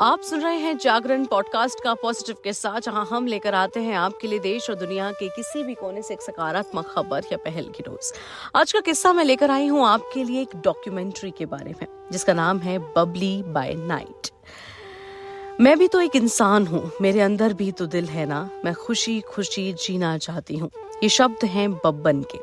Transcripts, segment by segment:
आप सुन रहे हैं जागरण पॉडकास्ट का पॉजिटिव किस्सा, जहां हम लेकर आते हैं आपके लिए देश और दुनिया के किसी भी कोने से एक सकारात्मक खबर या पहल की डोज। आज का किस्सा मैं लेकर आई हूं आपके लिए एक डॉक्यूमेंट्री के बारे में, जिसका नाम है बबली बाय नाइट। मैं भी तो एक इंसान हूँ, मेरे अंदर भी तो दिल है ना, मैं खुशी खुशी जीना चाहती हूँ। ये शब्द हैं बब्बन के।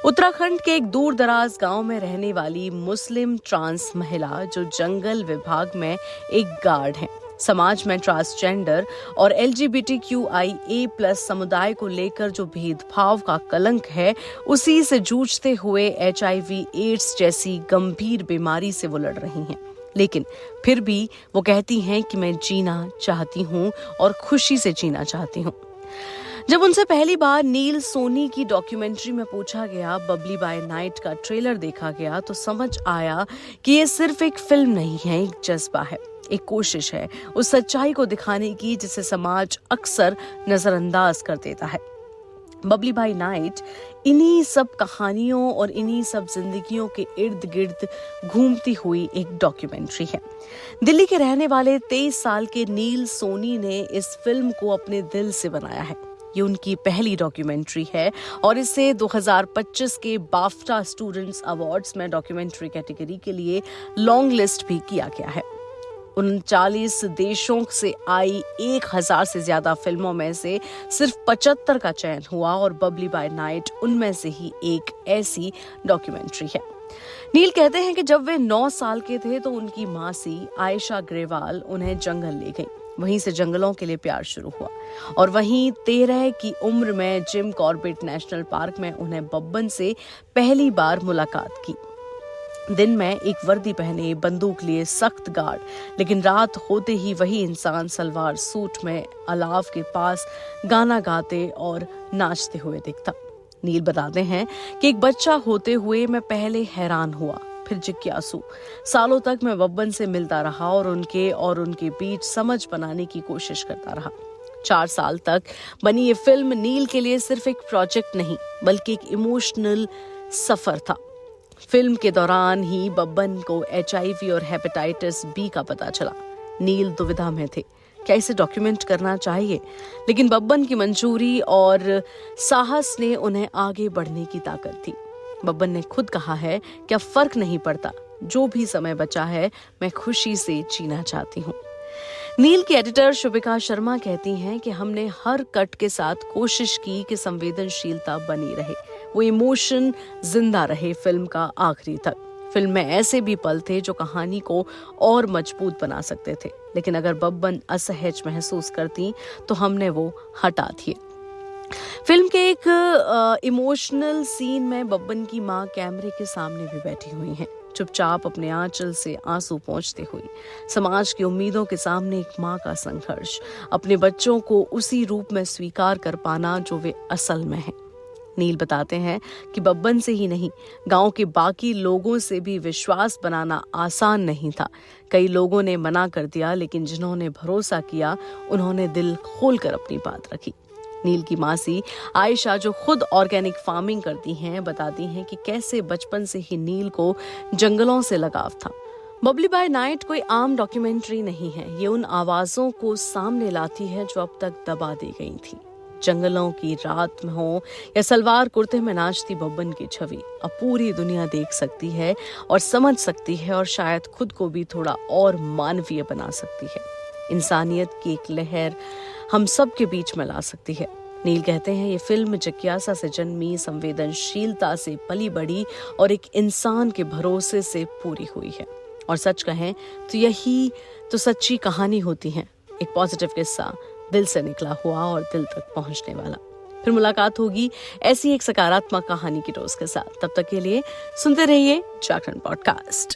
उत्तराखंड के एक दूर दराज गांव में रहने वाली मुस्लिम ट्रांस महिला, जो जंगल विभाग में एक गार्ड है। समाज में ट्रांसजेंडर और LGBTQIA+ समुदाय को लेकर जो भेदभाव का कलंक है, उसी से जूझते हुए HIV/AIDS जैसी गंभीर बीमारी से वो लड़ रही हैं। लेकिन फिर भी वो कहती हैं कि मैं जीना चाहती हूँ और खुशी से जीना चाहती हूँ। जब उनसे पहली बार नील सोनी की डॉक्यूमेंट्री में पूछा गया, बबली बाय नाइट का ट्रेलर देखा गया, तो समझ आया कि ये सिर्फ एक फिल्म नहीं है, एक जज्बा है, एक कोशिश है उस सच्चाई को दिखाने की जिसे समाज अक्सर नजरअंदाज कर देता है। बबली बाय नाइट इन्हीं सब कहानियों और इन्हीं सब जिंदगियों के इर्द गिर्द घूमती हुई एक डॉक्यूमेंट्री है। दिल्ली के रहने वाले 23 साल के नील सोनी ने इस फिल्म को अपने दिल से बनाया है। ये उनकी पहली डॉक्यूमेंट्री है और इसे 2025 के बाफ्टा स्टूडेंट्स अवार्ड्स में डॉक्यूमेंट्री कैटेगरी के लिए लॉन्ग लिस्ट भी किया गया है। 39 देशों से आई 1000 से ज्यादा फिल्मों में से सिर्फ 75 का चयन हुआ और बबली बाय नाइट उनमें से ही एक ऐसी डॉक्यूमेंट्री है। नील कहते हैं कि जब वे 9 साल के थे तो उनकी मासी आयशा ग्रेवाल उन्हें जंगल ले गई। वहीं से जंगलों के लिए प्यार शुरू हुआ और वहीं 13 की उम्र में जिम कॉर्बेट नेशनल पार्क में उन्हें बब्बन से पहली बार मुलाकात की। दिन में एक वर्दी पहने, बंदूक लिए सख्त गार्ड, लेकिन रात होते ही वही इंसान सलवार सूट में अलाव के पास गाना गाते और नाचते हुए दिखता। नील बताते हैं कि एक बच्चा होते हुए मैं पहले हैरान हुआ, फिर जिज्ञासु। सालों तक मैं बब्बन से मिलता रहा और उनके बीच समझ बनाने की कोशिश करता रहा। 4 साल तक बनी ये फिल्म नील के लिए सिर्फ एक प्रोजेक्ट नहीं, बल्कि एक इमोशनल सफर था। फिल्म के दौरान ही बब्बन को HIV और हेपेटाइटिस B का पता चला। नील दुविधा में थे, क्या इसे डॉक्यूमेंट करना चाहिए, लेकिन बब्बन की मंजूरी और साहस ने उन्हें आगे बढ़ने की ताकत दी। बब्बन ने खुद कहा है कि अब फर्क नहीं पड़ता, जो भी समय बचा है मैं खुशी से जीना चाहती हूँ। नील की एडिटर शुभिका शर्मा कहती हैं कि हमने हर कट के साथ कोशिश की कि संवेदनशीलता बनी रहे, वो इमोशन जिंदा रहे फिल्म का आखिरी तक। फिल्म में ऐसे भी पल थे जो कहानी को और मजबूत बना सकते थे, लेकिन अगर बब्बन असहज महसूस करती तो हमने वो हटा दिए। फिल्म के एक इमोशनल सीन में बब्बन की माँ कैमरे के सामने भी बैठी हुई हैं, चुपचाप अपने आंचल से आंसू पोंछते हुए। समाज की उम्मीदों के सामने एक माँ का संघर्ष, अपने बच्चों को उसी रूप में स्वीकार कर पाना जो वे असल में हैं। नील बताते हैं कि बब्बन से ही नहीं, गांव के बाकी लोगों से भी विश्वास बनाना आसान नहीं था। कई लोगों ने मना कर दिया, लेकिन जिन्होंने भरोसा किया उन्होंने दिल खोलकर अपनी बात रखी। नील की मासी आयशा, जो खुद ऑर्गेनिक फार्मिंग करती हैं, बताती हैं कि कैसे बचपन से ही नील को जंगलों से लगाव था। बबली बाय नाइट कोई आम डॉक्यूमेंट्री नहीं है, ये उन आवाजों को सामने लाती है जो अब तक दबा दी गई थी। जंगलों की रात में हो या सलवार कुर्ते में नाचती बब्बन की छवि अब पूरी दुनिया देख सकती है और समझ सकती है, और शायद खुद को भी थोड़ा और मानवीय बना सकती है। इंसानियत की एक लहर हम सब के बीच में ला सकती है। नील कहते हैं ये फिल्म जिज्ञासा से जन्मी, संवेदनशीलता से पली बड़ी और एक इंसान के भरोसे से पूरी हुई है। और सच कहें तो यही तो सच्ची कहानी होती है, एक पॉजिटिव किस्सा, दिल से निकला हुआ और दिल तक पहुंचने वाला। फिर मुलाकात होगी ऐसी एक सकारात्मक कहानी की डोज के साथ। तब तक के लिए सुनते रहिए जागरण पॉडकास्ट।